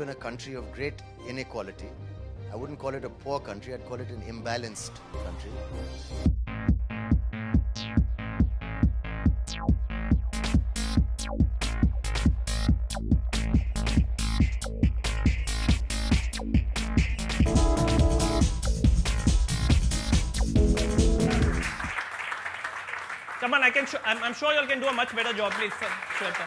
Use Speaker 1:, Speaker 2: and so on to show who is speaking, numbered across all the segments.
Speaker 1: live in a country of great inequality. I wouldn't call it a poor country, I'd call it an imbalanced country.
Speaker 2: Come on, I'm sure you all can do a much better job, please, Shweta.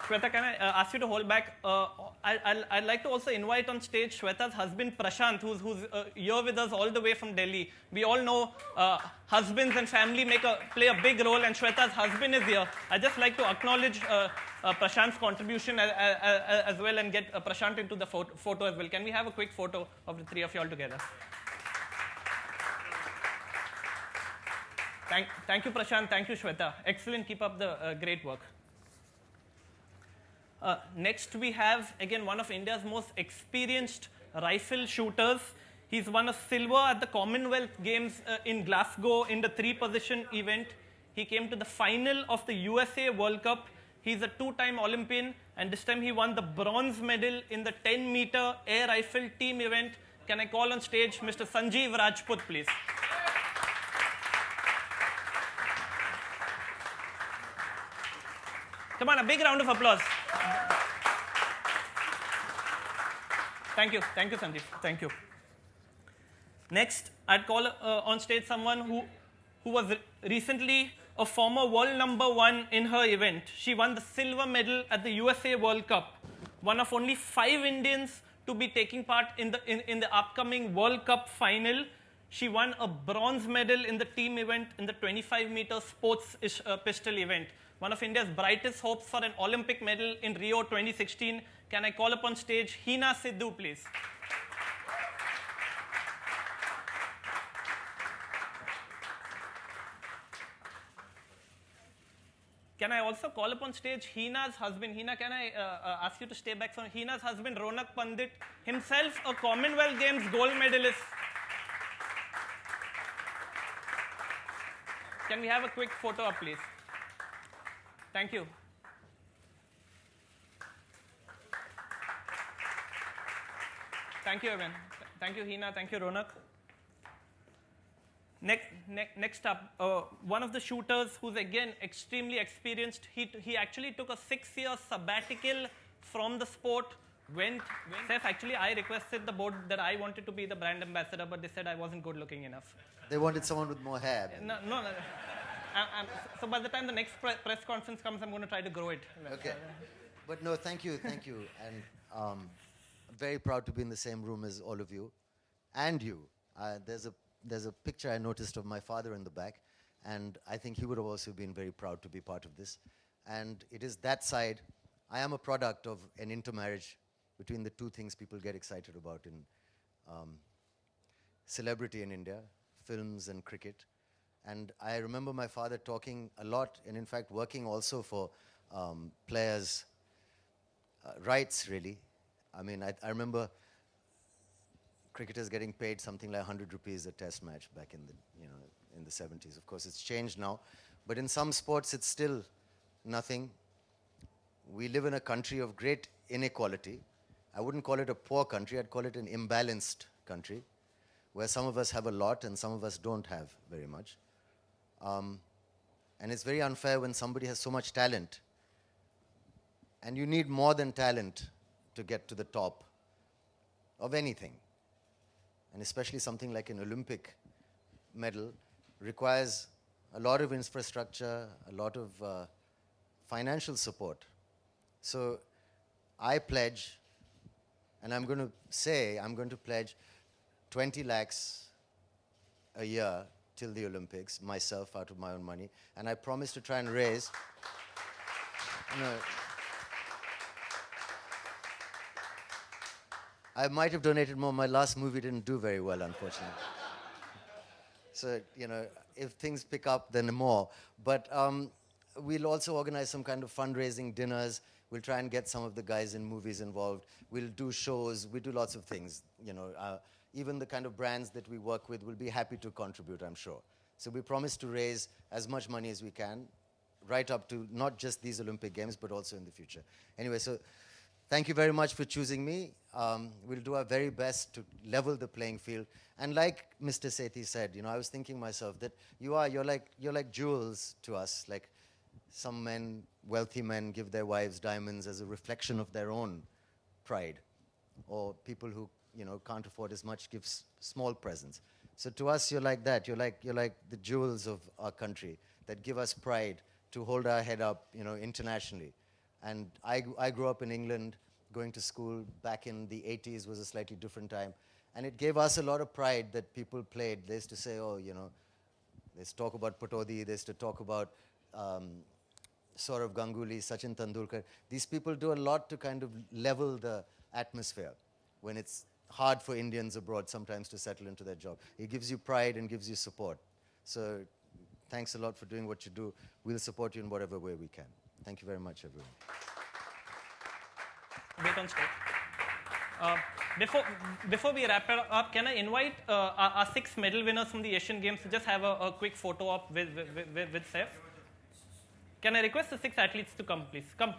Speaker 2: Shweta, can I ask you to hold back? I'd like to also invite on stage Shweta's husband, Prashant, who's here with us all the way from Delhi. We all know husbands and family play a big role, and Shweta's husband is here. I'd just like to acknowledge Prashant's contribution as well and get Prashant into the photo as well. Can we have a quick photo of the three of you all together? Thank you, Prashant. Thank you, Shweta. Excellent. Keep up the great work. Next, we have, again, one of India's most experienced rifle shooters. He's won a silver at the Commonwealth Games in Glasgow in the three-position event. He came to the final of the USA World Cup. He's a two-time Olympian, and this time he won the bronze medal in the 10-meter air rifle team event. Can I call on stage Mr. Sanjeev Rajput, please? Come on, a big round of applause. Thank you, Sanjeev. Thank you. Next, I'd call on stage someone who was recently a former world #1 in her event. She won the silver medal at the USA World Cup, one of only 5 Indians to be taking part in the upcoming World Cup final. She won a bronze medal in the team event in the 25-meter sports pistol event. One of India's brightest hopes for an Olympic medal in Rio 2016. Can I call upon stage Hina Sidhu, please? Can I also call upon stage Hina's husband? Hina, can I ask you to stay back? Hina's husband, Ronak Pandit, himself a Commonwealth Games gold medalist. Can we have a quick photo up, please? Thank you. Thank you, everyone. Thank you, Hina. Thank you, Ronak. Next up, one of the shooters who's again extremely experienced. He actually took a 6-year sabbatical from the sport. Saif, actually, I requested the board that I wanted to be the brand ambassador, but they said I wasn't good looking enough.
Speaker 1: They wanted someone with more hair.
Speaker 2: No. So by the time the next press conference comes, I'm going to try to grow it.
Speaker 1: Okay. But no, thank you. And I'm very proud to be in the same room as all of you. And you. There's a picture I noticed of my father in the back, and I think he would have also been very proud to be part of this. And it is that side. I am a product of an intermarriage between the two things people get excited about in celebrity in India, films and cricket. And I remember my father talking a lot, and in fact working also for players' rights, really. I mean, I remember cricketers getting paid something like 100 rupees a test match back in the 70s. Of course, it's changed now. But in some sports, it's still nothing. We live in a country of great inequality. I wouldn't call it a poor country, I'd call it an imbalanced country, where some of us have a lot and some of us don't have very much. And it's very unfair when somebody has so much talent. And you need more than talent to get to the top of anything. And especially something like an Olympic medal requires a lot of infrastructure, a lot of financial support. So I pledge, and I'm going to pledge 20 lakhs a year till the Olympics, myself, out of my own money. And I promise to try and raise... I might have donated more. My last movie didn't do very well, unfortunately. So, if things pick up, then more. But we'll also organize some kind of fundraising dinners. We'll try and get some of the guys in movies involved. We'll do shows. We do lots of things. Even the kind of brands that we work with will be happy to contribute, I'm sure. So we promise to raise as much money as we can, right up to not just these Olympic Games, but also in the future. Anyway, so thank you very much for choosing me. We'll do our very best to level the playing field. And like Mr. Sethi said, I was thinking myself that you're like jewels to us. Like some men, wealthy men, give their wives diamonds as a reflection of their own pride. Or people who, can't afford as much give small presents. So to us, you're like that. You're like the jewels of our country that give us pride to hold our head up, internationally. And I grew up in England, going to school back in the 80s was a slightly different time. And it gave us a lot of pride that people played. They used to say, they used to talk about Patodi, they used to talk about Saurav Ganguly, Sachin Tendulkar. These people do a lot to kind of level the atmosphere when it's hard for Indians abroad sometimes to settle into their job. It gives you pride and gives you support. So thanks a lot for doing what you do. We'll support you in whatever way we can. Thank you very much, everyone.
Speaker 2: Wait on stage. Before we wrap it up, can I invite our 6 medal winners from the Asian Games to just have a quick photo op with Saif? Can I request the 6 athletes to come, please? Come.